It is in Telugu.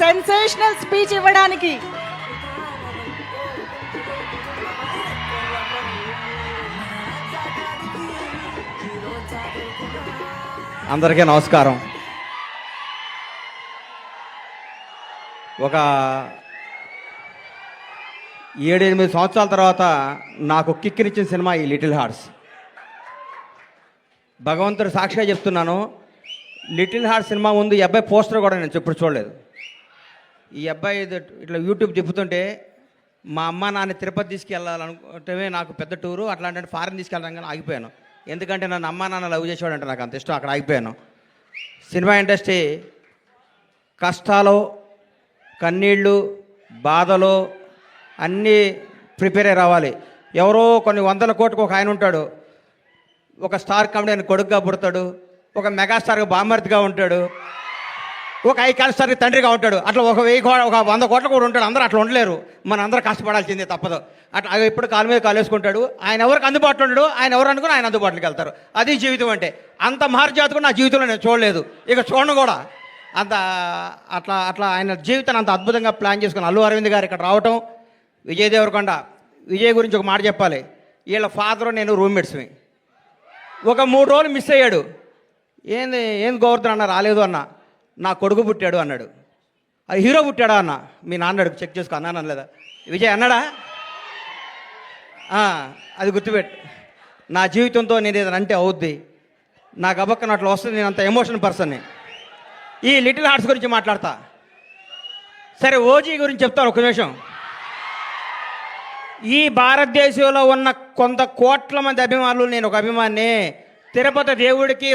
సెన్సేషనల్ స్పీచ్ ఇవ్వడానికి అందరికీ నమస్కారం. ఒక 7-8 సంవత్సరాల తర్వాత నాకు కిక్కినిచ్చిన సినిమా ఈ లిటిల్ హార్ట్స్. భగవంతుడు సాక్షిగా చెప్తున్నాను, లిటిల్ హార్ట్స్ సినిమా ముందు ఈ అబ్బాయి పోస్టర్ కూడా నేను ఎప్పుడు చూడలేదు. ఈ అబ్బాయి ఇట్లా యూట్యూబ్ తిప్పుతుంటే మా అమ్మ నాన్న తిరుపతి తీసుకెళ్ళాలనుకుంటే నాకు పెద్ద టూరు, అట్లాంటి ఫారెన్ తీసుకెళ్ళడం కానీ ఆగిపోయాను. ఎందుకంటే నన్ను అమ్మ నాన్న లవ్ చేసేవాడు అంటే నాకు అంత ఇష్టం, అక్కడ ఆగిపోయాను. సినిమా ఇండస్ట్రీ కష్టాలు, కన్నీళ్ళు, బాధలు అన్నీ ప్రిపేర్ అయ్యి రావాలి. ఎవరో కొన్ని 100 కోట్లకు ఒక ఆయన ఉంటాడు, ఒక స్టార్ కామెడీని కొడుకుగా పుడతాడు, ఒక మెగాస్టార్గా బామర్తిగా ఉంటాడు, ఒక ఐకాన్ స్టార్కి తండ్రిగా ఉంటాడు. అట్లా ఒక 100 కోట్ల కూడా ఉంటాడు. అందరూ అట్లా ఉండలేరు, మన అందరూ కష్టపడాల్సిందే తప్పదు. అట్లా ఎప్పుడు కాలు మీద కాలు వేసుకుంటాడు. ఆయన ఎవరికి అందుబాటులో ఉంటాడు, ఆయన ఎవరు అనుకుని ఆయన అందుబాటులోకి వెళ్తారు. అది జీవితం అంటే. అంత మహర్జాతకు నా జీవితంలో నేను చూడలేదు, ఇక చూడను కూడా. అంత అట్లా అట్లా ఆయన జీవితాన్ని అంత అద్భుతంగా ప్లాన్ చేసుకుని అల్లు అరవింద్ గారు ఇక్కడ రావటం. విజయ్ దేవరకొండ, విజయ్ గురించి ఒక మాట చెప్పాలి. వీళ్ళ ఫాదరు నేను రూమ్మేట్స్ని. ఒక 3 రోజులు మిస్ అయ్యాడు. ఏంది గోవర్ధన్ అన్న రాలేదు అన్న, నా కొడుకు పుట్టాడు అన్నాడు. అది హీరో పుట్టాడా అన్న, మీ నాన్నడు చెక్ చేసుకో అన్నాను అనలేదా? విజయ్ అన్నాడా? అది గుర్తుపెట్టు. నా జీవితంతో నేను ఏదైనా అంటే అవుద్ది, నా గబక్కన అట్లా వస్తుంది. నేను అంత ఎమోషనల్ పర్సన్ని. ఈ లిటిల్ హార్ట్స్ గురించి మాట్లాడతా. సరే, ఓజీ గురించి చెప్తాను ఒక నిమిషం. ఈ భారతదేశంలో ఉన్న కొంత కోట్ల మంది అభిమానులు, నేను ఒక అభిమాని. తిరుపతి దేవుడికి